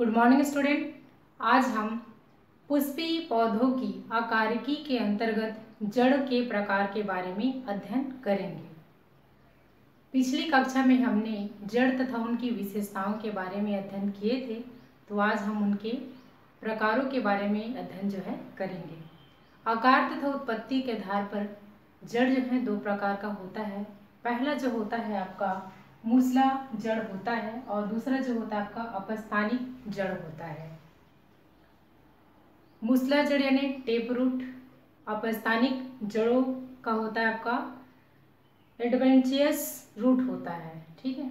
Good morning student. आज हम पुष्पीय पौधों की आकारिकी के अंतर्गत जड़ के प्रकार के बारे में अध्ययन करेंगे। पिछली कक्षा में हमने जड़ तथा उनकी विशेषताओं के बारे में अध्ययन किए थे, तो आज हम उनके प्रकारों के बारे में अध्ययन करेंगे। आकार तथा उत्पत्ति के आधार पर जड़ दो प्रकार का होता है। पहला जो होता है आपका मूसला जड़ होता है और दूसरा जो होता है आपका अपस्थानिक जड़ होता है। मूसला जड़ यानी टेप रूट, अपस्थानिक जड़ों का होता है आपका एडवेंचियस रूट होता है। ठीक है,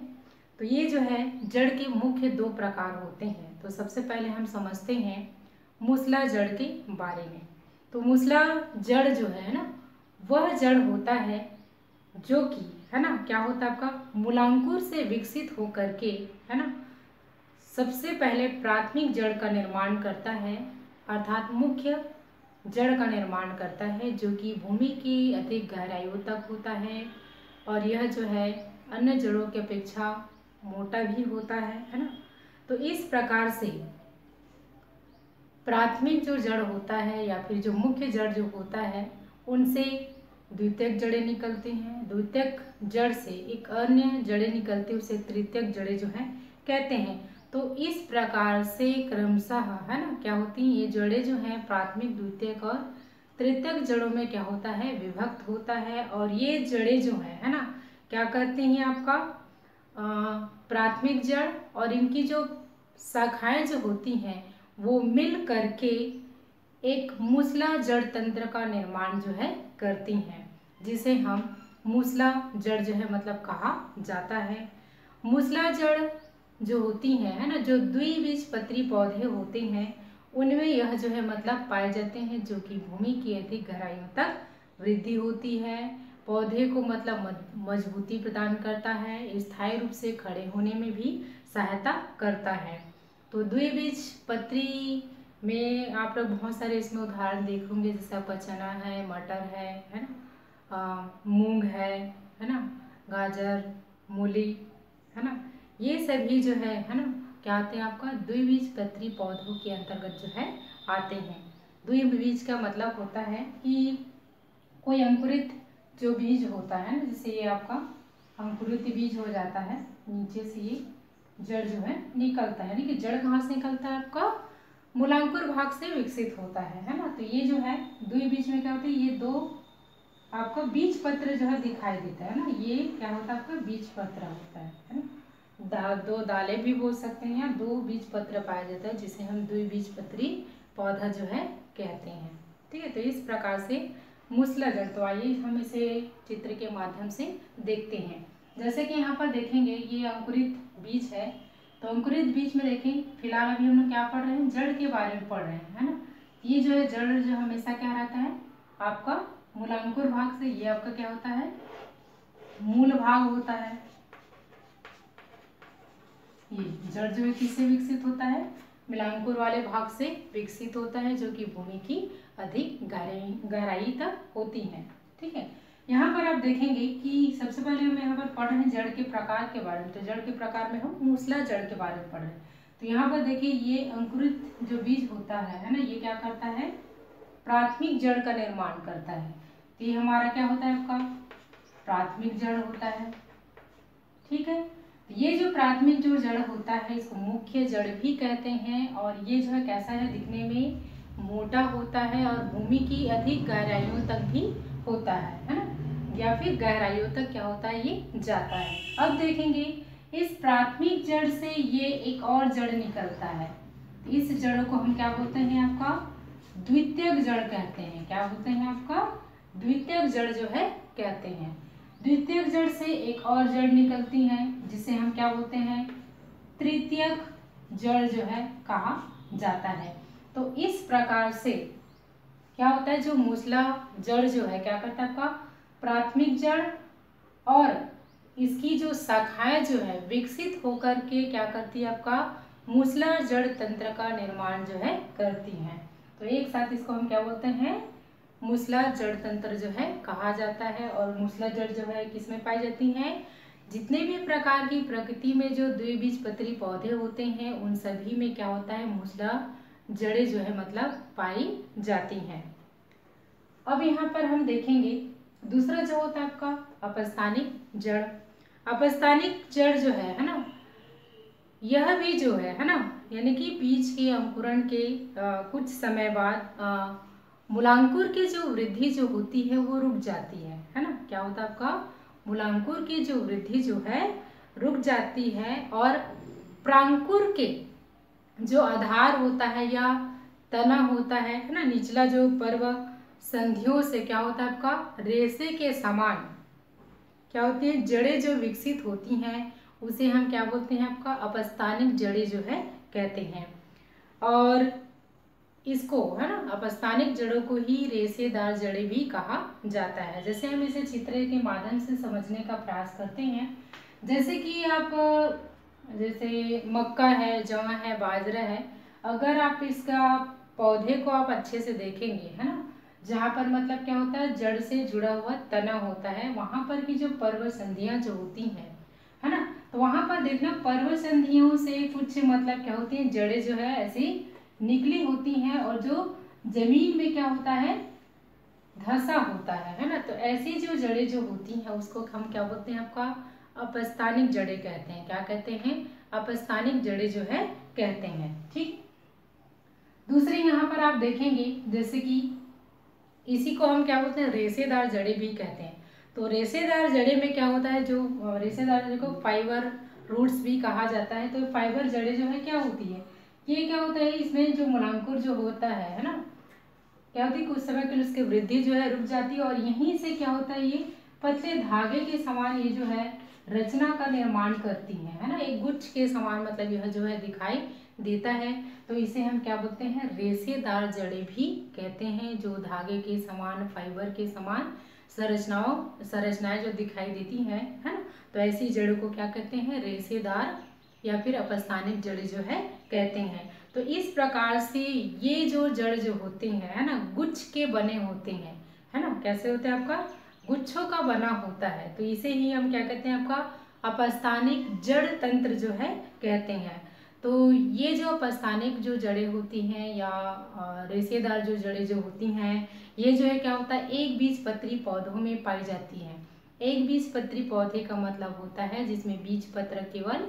तो ये जो है जड़ के मुख्य दो प्रकार होते हैं। तो सबसे पहले हम समझते हैं मूसला जड़ के बारे में। तो मूसला जड़ जो है ना, वह जड़ होता है जो कि है ना क्या होता है आपका मूलांकुर से विकसित होकर के है ना सबसे पहले प्राथमिक जड़ का निर्माण करता है, अर्थात मुख्य जड़ का निर्माण करता है, जो कि भूमि की अधिक गहराइयों तक होता है और यह जो है अन्य जड़ों की अपेक्षा मोटा भी होता है ना। तो इस प्रकार से प्राथमिक जो जड़ होता है या फिर जो मुख्य जड़ जो होता है, उनसे द्वितीयक जड़ें निकलती हैं। द्वितीयक जड़ से एक अन्य जड़ें निकलती है, उसे तृतीयक जड़ें जो है कहते हैं। तो इस प्रकार से क्रमशः है ना क्या होती हैं ये जड़ें जो हैं प्राथमिक, द्वितीयक और तृतीयक जड़ों में क्या होता है विभक्त होता है। और ये जड़ें जो है ना क्या करती हैं आपका प्राथमिक जड़ और इनकी जो शाखाएं जो होती हैं वो मिल करके एक मूसला जड़ तंत्र का निर्माण जो है करती हैं, जिसे हम मूसला जड़ जो है मतलब कहा जाता है। मूसला जड़ जो होती है ना, जो द्विबीजपत्री पौधे होते हैं उनमें यह जो है मतलब पाए जाते हैं, जो कि भूमि की अधिक गहराइयों तक वृद्धि होती है, पौधे को मतलब मजबूती प्रदान करता है, स्थायी रूप से खड़े होने में भी सहायता करता है। तो द्विबीजपत्री में आप लोग बहुत सारे इसमें उदाहरण देखोगे, जैसे आपका चना है, मटर है ना, मूंग है ना, गाजर, मूली है ना, ये सभी जो है ना क्या आते हैं आपका द्विबीजपत्री पौधों के अंतर्गत जो है आते हैं। द्विबीज का मतलब होता है कि कोई अंकुरित जो बीज होता है ना, जैसे ये आपका अंकुरित बीज हो जाता है, नीचे से ये जड़ जो है निकलता है, यानी कि जड़ कहाँ से निकलता है आपका मूलांकुर भाग से विकसित होता है ना। तो ये जो है द्विबीज में क्या होता है, ये दो आपका बीज पत्र जो है दिखाई देता है ना, ये क्या होता है आपका बीज पत्र होता है ना। दो दालें भी बोल सकते हैं या दो बीज पत्र पाया जाता है, जिसे हम द्विबीजपत्री पौधा जो है कहते हैं। ठीक है, तो इस प्रकार से मूसला जड़, तो आइए हम इसे चित्र के माध्यम से देखते हैं। जैसे कि यहाँ पर देखेंगे ये अंकुरित बीज है, तो अंकुरित बीज में देखें फिलहाल अभी हम लोग क्या पढ़ रहे हैं जड़ के बारे में पढ़ रहे हैं है ना। ये जो है जड़ जो हमेशा क्या रहता है आपका मूलांकुर भाग से, ये आपका क्या होता है मूल भाग होता है। ये जड़ जो है किससे विकसित होता है मूलांकुर वाले भाग से विकसित होता है, जो कि भूमि की अधिक गहराई तक होती है। ठीक है, यहाँ पर आप देखेंगे कि सबसे पहले हम यहाँ पर पढ़ रहे हैं जड़ के प्रकार के बारे में। तो जड़ के प्रकार में हम मूसला जड़ के बारे में पढ़ रहे हैं। तो यहाँ पर देखिए ये अंकुरित जो बीज होता है ना, ये क्या करता है प्राथमिक जड़ का निर्माण करता है। तो ये हमारा क्या होता है आपका प्राथमिक जड़ होता है। ठीक है, ये जो प्राथमिक जो जड़ होता है इसको मुख्य जड़ भी कहते हैं, और ये जो है कैसा है दिखने में मोटा होता है और भूमि की अधिक गहराइयों तक भी होता है ना, या फिर गहराइयों तक क्या होता है ये जाता है। अब देखेंगे इस प्राथमिक जड़ से ये एक और जड़ निकलता है, इस जड़ को हम क्या बोलते हैं आपका द्वितीयक जड़ कहते हैं। क्या बोलते हैं आपका द्वितीयक जड़ जो है कहते हैं। द्वितीयक जड़ से एक और जड़ निकलती है, जिसे हम क्या बोलते हैं तृतीयक जड़ जो है कहा जाता है। तो इस प्रकार से क्या होता है जो मूसला जड़ जो है क्या करता है आपका प्राथमिक जड़ और इसकी जो शाखाएं जो है विकसित होकर के क्या करती है आपका मूसला जड़ तंत्र का निर्माण जो है करती हैं। तो एक साथ इसको हम क्या बोलते हैं मूसला जड़ तंत्र जो है कहा जाता है। और मूसला जड़ जो है किसमें पाई जाती है जितने भी प्रकार की प्रकृति में जो द्विबीजपत्री पौधे होते हैं उन सभी में क्या होता है, मूसला जड़ें जो है मतलब पाई जाती हैं। अब यहाँ पर हम देखेंगे दूसरा जो होता है आपका अपस्थानिक जड़। अपस्थानिक जड़ जो है ना, यह भी जो है ना, यानी कि बीज के अंकुरण के कुछ समय बाद मूलांकुर की जो वृद्धि जो होती है वो रुक जाती है ना। क्या होता है आपका, मूलांकुर की जो वृद्धि जो है रुक जाती है और प्रांकुर के जो आधार होता है या तना होता है ना, निचला जो पर्व संधियों से क्या होता है आपका रेशे के समान क्या होती है जड़ें जो विकसित होती हैं, उसे हम क्या बोलते हैं आपका अपस्थानिक जड़ें जो है कहते हैं। और इसको है ना अपस्थानिक जड़ों को ही रेशेदार जड़ें भी कहा जाता है। जैसे हम इसे चित्र के माध्यम से समझने का प्रयास करते हैं, जैसे कि आप जैसे मक्का है, जौ है, बाजरा है, अगर आप इसका पौधे को आप अच्छे से देखेंगे है ना, जहाँ पर मतलब क्या होता है जड़ से जुड़ा हुआ तना होता है, वहाँ पर की जो पर्व संधियाँ जो होती हैं है ना, तो वहाँ पर देखना पर्व संधियों से कुछ मतलब क्या होती है जड़ें जो है ऐसी निकली होती हैं और जो जमीन में क्या होता है धंसा होता है ना। तो ऐसी जो जड़ें जो होती हैं उसको हम क्या बोलते हैं आपका अपस्थानिक जड़ें कहते हैं। क्या कहते हैं, अपस्थानिक जड़ें जो है कहते हैं। ठीक, दूसरे यहाँ पर आप देखेंगे जैसे कि इसी को हम क्या बोलते हैं रेशेदार जड़ें भी कहते हैं। तो रेशेदार जड़ें में क्या होता है, जो रेशेदार जड़ें को फाइबर रूट्स भी कहा जाता है। तो फाइबर जड़ें जो है क्या होती है, ये क्या होता है इसमें जो मूलांकुर जो होता है ना, क्या होती है कुछ समय के लिए उसकी वृद्धि जो है रुक जाती है और यहीं से क्या होता है ये पतले धागे के समान ये जो है रचना का निर्माण करती है ना, एक गुच्छ के समान मतलब यह जो है दिखाई देता है। तो इसे हम क्या बोलते हैं रेशेदार जड़ें भी कहते हैं, जो धागे के समान फाइबर के समान संरचनाएं जो दिखाई देती हैं है ना, तो ऐसी जड़ों को क्या कहते हैं रेशेदार या फिर अपस्थानिक जड़ें जो है कहते हैं। तो इस प्रकार से ये जो जड़ जो होते हैं है ना गुच्छ के बने होते हैं है ना, कैसे होते हैं आपका गुच्छों का बना होता है। तो इसे ही हम क्या कहते हैं आपका अपस्थानिक जड़ तंत्र जो है कहते हैं। तो ये जो अपस्थानिक जो जड़ें होती हैं या रेशेदार जो जड़ें जो होती हैं, ये जो है क्या होता है एक बीजपत्री पौधों में पाई जाती हैं। एक बीजपत्री पौधे का मतलब होता है जिसमें बीज पत्र केवल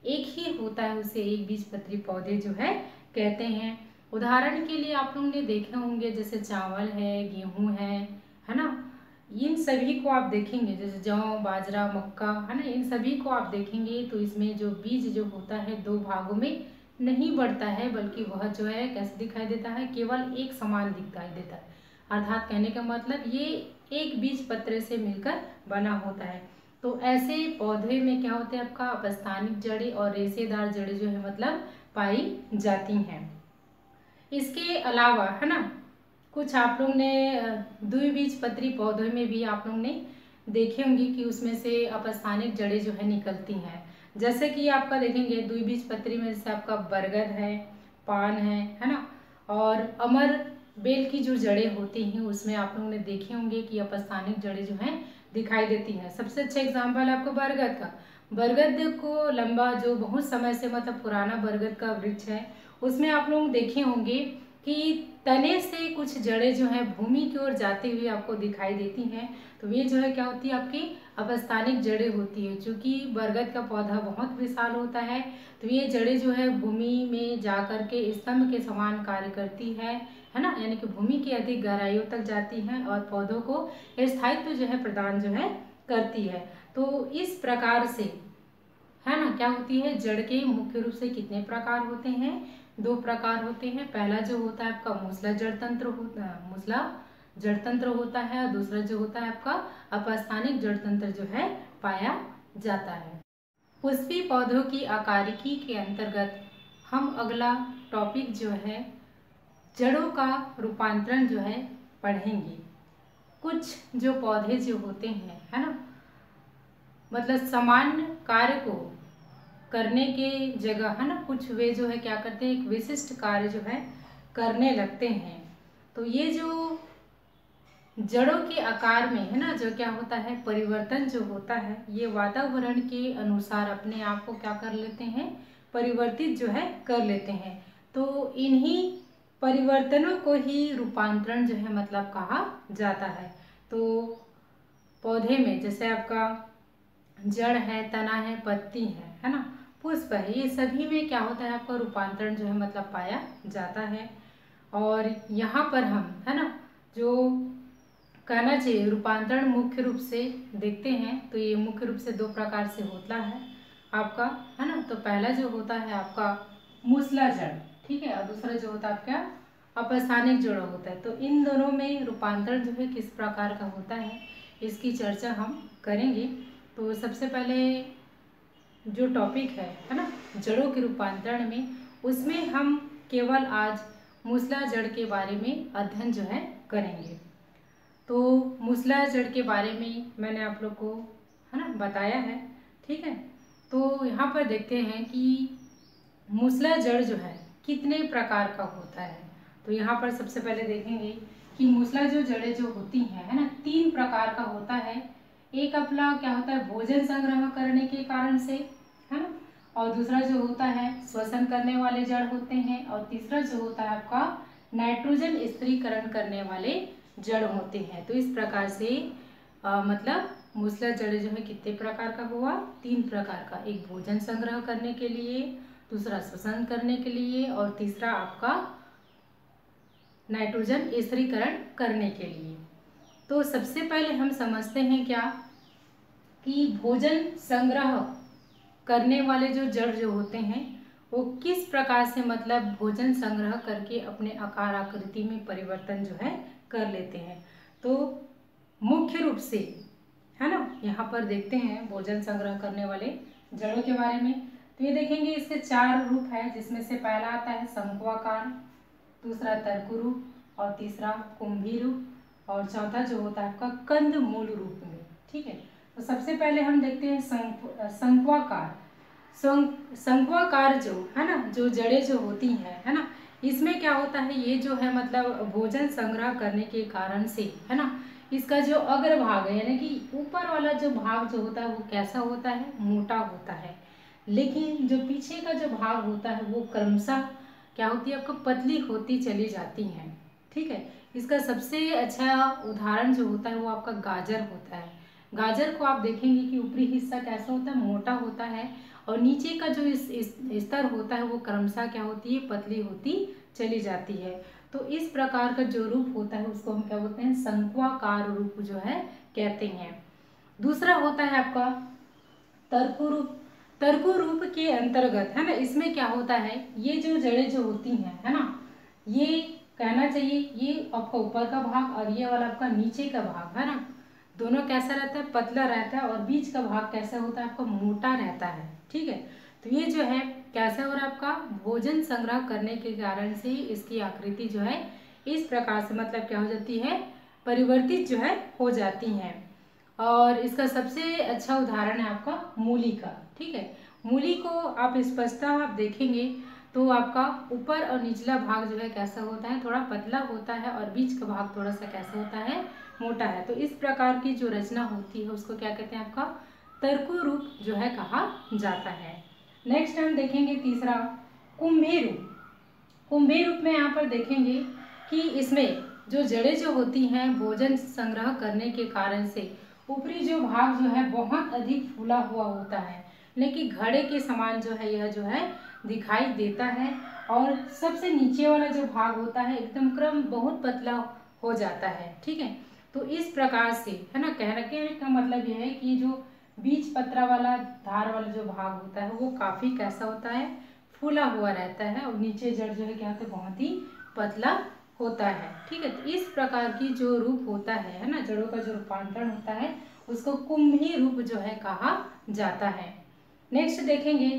एक ही होता है, उसे एक बीजपत्री पौधे जो है कहते हैं। उदाहरण के लिए आप लोगों ने देखे होंगे जैसे चावल है, गेहूं है ना, इन सभी को आप देखेंगे जैसे जौ, बाजरा, मक्का है ना, इन सभी को आप देखेंगे तो इसमें जो बीज जो होता है दो भागों में नहीं बढ़ता है, बल्कि वह जो है कैसे दिखाई देता है केवल एक समान दिखाई देता है। अर्थात कहने का मतलब ये एक बीज पत्र से मिलकर बना होता है। तो ऐसे पौधे में क्या होते हैं आपका अपस्थानिक जड़ें और रेशेदार जड़ें जो है मतलब पाई जाती हैं। इसके अलावा है ना कुछ आप लोग ने द्विबीजपत्री पौधों में भी आप लोग ने देखे होंगे कि उसमें से अपस्थानिक जड़ें जो है निकलती हैं। जैसे कि आपका देखेंगे द्विबीजपत्री में जैसे आपका बरगद है, पान है ना, और अमर बेल की जो जड़ें होती हैं उसमें आप लोगों ने देखे होंगे कि अपस्थानिक जड़ें जो हैं दिखाई देती हैं। सबसे अच्छा एग्जाम्पल है आपको बरगद का। बरगद को लंबा जो बहुत समय से मतलब पुराना बरगद का वृक्ष है उसमें आप लोग देखे होंगे कि तने से कुछ जड़ें जो है भूमि की ओर जाती हुई आपको दिखाई देती हैं। तो ये जो है क्या होती है आपकी अपस्थानिक जड़ें होती है। चूँकि बरगद का पौधा बहुत विशाल होता है तो ये जड़ें जो है भूमि में जा कर के स्तंभ के समान कार्य करती है ना, यानी कि भूमि की अधिक गहराइयों तक जाती हैं और पौधों को स्थायित्व जो है प्रदान जो है करती है। तो इस प्रकार से है ना क्या होती है जड़ के मुख्य रूप से कितने प्रकार होते हैं, दो प्रकार होते हैं। पहला जो होता है आपका मूसला जड़ तंत्र होता है और दूसरा जो होता है आपका अपस्थानिक जड़ तंत्र जो है पाया जाता है। पुष्पी पौधों की आकारिकी के अंतर्गत हम अगला टॉपिक जो है जड़ों का रूपांतरण जो है पढ़ेंगे। कुछ जो पौधे जो होते हैं है ना, मतलब सामान्य कार्य को करने के जगह है ना कुछ वे जो है क्या करते हैं एक विशिष्ट कार्य जो है करने लगते हैं। तो ये जो जड़ों के आकार में, है ना, जो क्या होता है, परिवर्तन जो होता है, ये वातावरण के अनुसार अपने आप को क्या कर लेते हैं, परिवर्तित जो है कर लेते हैं। तो इन्हीं परिवर्तनों को ही रूपांतरण जो है मतलब कहा जाता है। तो पौधे में जैसे आपका जड़ है, तना है, पत्ती है ना, पुष्प है, ये सभी में क्या होता है, आपका रूपांतरण जो है मतलब पाया जाता है। और यहाँ पर हम, है ना, जो कहना चाहिए रूपांतरण मुख्य रूप से देखते हैं तो ये मुख्य रूप से 2 प्रकार से होता है आपका, है ना। तो पहला जो होता है आपका मूसलाजड़, ठीक है, और दूसरा जो होता है आपका अपस्थानिक जड़ होता है। तो इन दोनों में रूपांतरण जो है किस प्रकार का होता है, इसकी चर्चा हम करेंगे। तो सबसे पहले जो टॉपिक है ना, जड़ों के रूपांतरण में, उसमें हम केवल आज मूसलाजड़ के बारे में अध्ययन जो है करेंगे। तो मूसलाजड़ के बारे में मैंने आप लोग को, है ना, बताया है, ठीक है। तो यहाँ पर देखते हैं कि मूसलाजड़ जो है कितने प्रकार का होता है। तो यहाँ पर सबसे पहले देखेंगे कि मूसला जो जड़ें जो होती हैं, है ना, 3 प्रकार का होता है। एक अपना क्या होता है, भोजन संग्रह करने के कारण से, है ना, और दूसरा जो होता है श्वसन करने वाले जड़ होते हैं, और तीसरा जो होता है आपका नाइट्रोजन स्थिरीकरण करने वाले जड़ होते हैं। तो इस प्रकार से मतलब मूसला जड़ जो है कितने प्रकार का हुआ, 3 प्रकार का। एक भोजन संग्रह करने के लिए, दूसरा श्वसन करने के लिए, और तीसरा आपका नाइट्रोजन स्थिरीकरण करने के लिए। तो सबसे पहले हम समझते हैं क्या कि भोजन संग्रह करने वाले जो जड़ जो होते हैं वो किस प्रकार से मतलब भोजन संग्रह करके अपने आकार आकृति में परिवर्तन जो है कर लेते हैं। तो मुख्य रूप से, है ना, यहाँ पर देखते हैं भोजन संग्रह करने वाले जड़ों के बारे में। तो ये देखेंगे इसके 4 रूप है, जिसमें से पहला आता है शंक्वाकार, दूसरा तर्कु रूप, और तीसरा कुंभी रूप, और चौथा जो होता है आपका कंद मूल रूप में, ठीक है। तो सबसे पहले हम देखते हैं शंक्वाकार। शंक्वाकार जो है ना, जो जड़ें जो होती हैं, है ना, इसमें क्या होता है, ये जो है मतलब भोजन संग्रह करने के कारण से, है ना, इसका जो अग्रभाग है यानी कि ऊपर वाला जो भाग जो होता है वो कैसा होता है, मोटा होता है। लेकिन जो पीछे का जो भाग होता है वो क्रमशः क्या होती है, आपको पतली होती चली जाती हैं, ठीक है। इसका सबसे अच्छा उदाहरण जो होता है वो आपका गाजर होता है। गाजर को आप देखेंगे कि ऊपरी हिस्सा कैसा होता है, मोटा होता है, और नीचे का जो इस स्तर होता है वो क्रमशः क्या होती है, पतली होती चली जाती है। तो इस प्रकार का जो रूप होता है उसको हम क्या बोलते हैं, शंक्वाकार रूप जो है कहते हैं। दूसरा होता है आपका तर्कु रूप। तर्कु रूप के अंतर्गत, है ना, इसमें क्या होता है, ये जो जड़ें जो होती हैं, है ना, ये कहना चाहिए ये आपका ऊपर का भाग और ये वाला आपका नीचे का भाग, है ना, दोनों कैसा रहता है, पतला रहता है, और बीच का भाग कैसा होता है, आपका मोटा रहता है, ठीक है। तो ये जो है कैसा हो रहा है, आपका भोजन संग्रह करने के कारण से इसकी आकृति जो है इस प्रकार से मतलब क्या हो जाती है, परिवर्तित जो है हो जाती हैं। और इसका सबसे अच्छा उदाहरण है आपका मूली का, ठीक है। मूली को आप स्पष्टता आप देखेंगे तो आपका ऊपर और निचला भाग जो है कैसा होता है, थोड़ा पतला होता है, और बीच का भाग थोड़ा सा कैसा होता है, मोटा है। तो इस प्रकार की जो रचना होती है उसको क्या कहते हैं, आपका तर्कु रूप जो है कहा जाता है। नेक्स्ट हम देखेंगे तीसरा कुंभी रूप। कुंभी रूप में यहाँ पर देखेंगे कि इसमें जो जड़ें जो होती हैं भोजन संग्रह करने के कारण से ऊपरी जो भाग जो है बहुत अधिक फूला हुआ होता है, लेकिन घड़े के समान जो है यह जो है दिखाई देता है, और सबसे नीचे वाला जो भाग होता है एकदम क्रम बहुत पतला हो जाता है, ठीक है। तो इस प्रकार से, है ना, कहने का मतलब यह है कि जो बीच पत्रा वाला धार वाला जो भाग होता है वो काफी कैसा होता है, फूला हुआ रहता है, और नीचे जड़ जो है क्या होता है, बहुत ही पतला होता है, ठीक है। तो इस प्रकार की जो रूप होता है ना, जड़ों का जो रूपांतरण होता है उसको कुंभी रूप जो है कहा जाता है। नेक्स्ट देखेंगे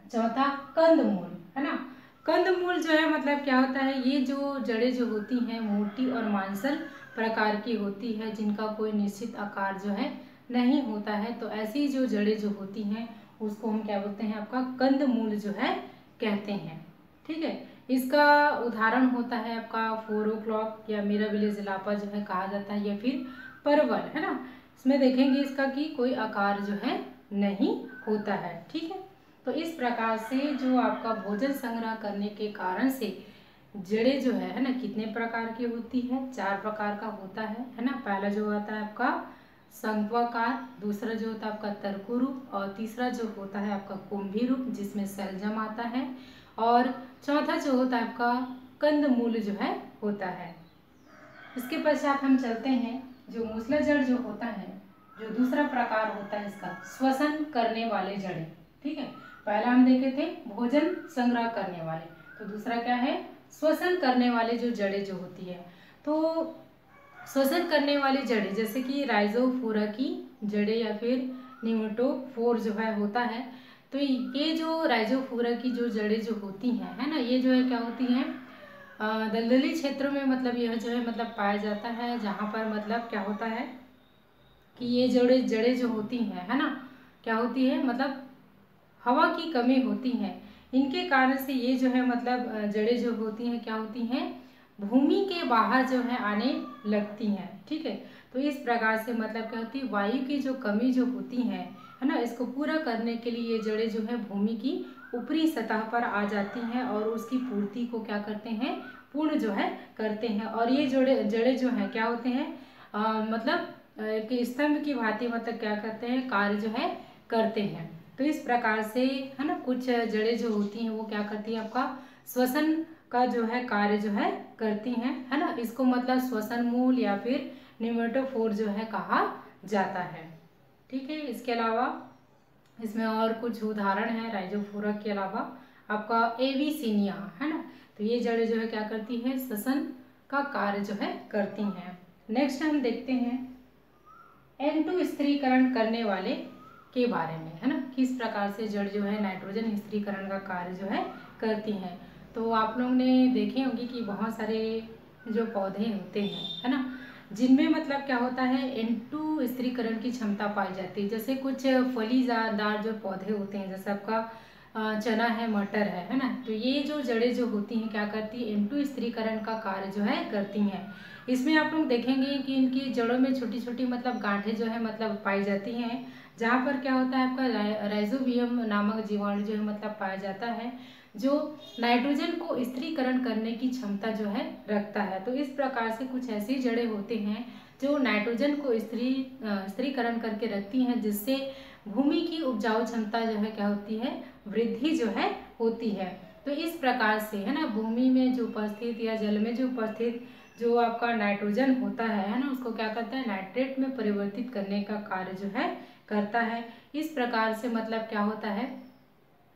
चौथा कंदमूल, है ना। कंदमूल जो है मतलब क्या होता है, ये जो जड़ें जो होती हैं मोटी और मांसल प्रकार की होती है, जिनका कोई निश्चित आकार जो है नहीं होता है। तो ऐसी जो जड़ें जो होती हैं उसको हम क्या बोलते हैं, आपका कंदमूल जो है कहते हैं, ठीक। ठीक है। इसका उदाहरण होता है आपका 4 o'clock या मेरा विलेज लापा जो है कहा जाता है, या फिर परवल, है ना। इसमें देखेंगे इसका कि कोई आकार जो है नहीं होता है, ठीक है। तो इस प्रकार से जो आपका भोजन संग्रह करने के कारण से जड़ें जो है ना, कितने प्रकार की होती है, 4 प्रकार का होता है ना। पहला जो आता है आपका शंक्वाकार, दूसरा जो होता है आपका तरकु रूप, और तीसरा जो होता है आपका कुंभी रूप जिसमें शलजम आता है, और चौथा जो होता है आपका कंदमूल जो है होता है। इसके पश्चात हम चलते हैं, जो मूसला जड़ जो होता है, जो दूसरा प्रकार होता है इसका श्वसन करने वाले जड़ें, ठीक है। पहला हम देखे थे भोजन संग्रह करने वाले, तो दूसरा क्या है, श्वसन करने वाले जो जड़ें जो होती है। तो श्वसन करने वाली जड़ें जैसे कि राइजोफोरा की जड़ें या फिर निमेटोफोर जो है होता है। तो ये जो राइजोफोरा की जो जड़ें जो होती हैं, है ना, ये जो है क्या होती हैं, दलदली क्षेत्रों में मतलब यह जो है मतलब पाया जाता है, जहाँ पर मतलब क्या होता है कि ये जड़ें जो होती हैं, है ना, क्या होती है, मतलब हवा की कमी होती है। इनके कारण से ये जो है मतलब जड़ें जो होती हैं क्या होती हैं, भूमि के बाहर जो है आने लगती हैं, ठीक है। तो इस प्रकार से मतलब क्या होती है, वायु की जो कमी जो होती है ना, इसको पूरा करने के लिए ये जड़ें जो है भूमि की ऊपरी सतह पर आ जाती हैं और उसकी पूर्ति को क्या करते हैं, पूर्ण जो है करते हैं। और ये जड़ें जो है क्या होते हैं, मतलब कि स्तंभ की भांति मतलब क्या करते हैं, कार्य जो है करते हैं। तो इस प्रकार से, है ना, कुछ जड़ें जो होती हैं वो क्या करती हैं, आपका श्वसन का जो है कार्य जो है करती हैं, है ना। इसको मतलब श्वसन मूल या फिर निमेटोफोर जो है कहा जाता है, ठीक है। इसके अलावा इसमें और कुछ उदाहरण है राइजोफोरा के अलावा, आपका एविसिनिया, है ना। तो ये जड़ें जो है क्या करती है, श्वसन का कार्य जो है करती हैं। नेक्स्ट हम देखते हैं N2 स्थिरीकरण करने वाले के बारे में, है ना, किस प्रकार से जड़ जो है नाइट्रोजन स्थिरीकरण का कार्य जो है करती हैं। तो आप लोगों ने देखे होंगे कि बहुत सारे जो पौधे होते हैं, है ना, जिनमें मतलब क्या होता है, N2 स्थिरीकरण की क्षमता पाई जाती है। जैसे कुछ फलीदार जो पौधे होते हैं, जैसे आपका चना है, मटर है ना। तो ये जो जड़ें जो होती हैं क्या करती है, N2 स्थिरीकरण का कार्य जो है करती हैं। इसमें आप लोग देखेंगे कि इनकी जड़ों में छोटी छोटी मतलब गांठें जो है मतलब पाई जाती हैं, जहाँ पर क्या होता है आपका राइजोबियम नामक जीवाणु जो है मतलब पाया जाता है, जो नाइट्रोजन को स्थिरीकरण करने की क्षमता जो है रखता है। तो इस प्रकार से कुछ ऐसी जड़ें होते हैं जो नाइट्रोजन को स्थिरीकरण करके रखती हैं, जिससे भूमि की उपजाऊ क्षमता जो है क्या होती है, वृद्धि जो है होती है। तो इस प्रकार से, है ना, भूमि में जो उपस्थित या जल में जो उपस्थित जो आपका नाइट्रोजन होता है ना, उसको क्या करता है, नाइट्रेट में परिवर्तित करने का कार्य जो है करता है। इस प्रकार से मतलब क्या होता है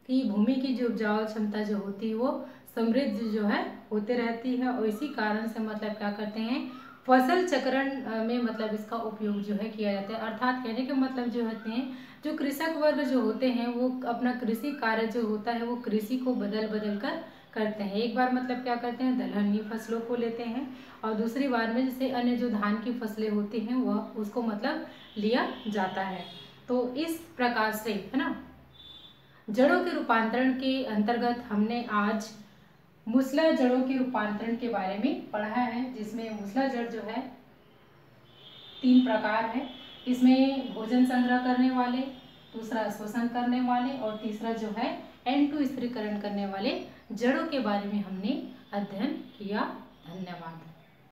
कि भूमि की जो उपजाऊ क्षमता जो होती है वो समृद्ध जो है होते रहती है, और इसी कारण से मतलब क्या करते हैं, फसल चक्रण में मतलब इसका उपयोग जो है किया जाता है। अर्थात कहने के मतलब जो होते हैं, जो कृषक वर्ग जो होते हैं वो अपना कृषि कार्य जो होता है वो कृषि को बदल बदल कर करते हैं। एक बार मतलब क्या करते हैं, दलहनी फसलों को लेते हैं, और दूसरी बार में जैसे अन्य जो धान की फसलें होती हैं वह उसको मतलब लिया जाता है। तो इस प्रकार से, है ना, जड़ों के रूपांतरण के अंतर्गत हमने आज मूसला जड़ों के रूपांतरण के बारे में पढ़ा है, जिसमें मूसला जड़ जो है 3 प्रकार है। इसमें भोजन संग्रह करने वाले, दूसरा श्वसन करने वाले, और तीसरा जो है N2 स्थिरीकरण करने वाले जड़ों के बारे में हमने अध्ययन किया। धन्यवाद।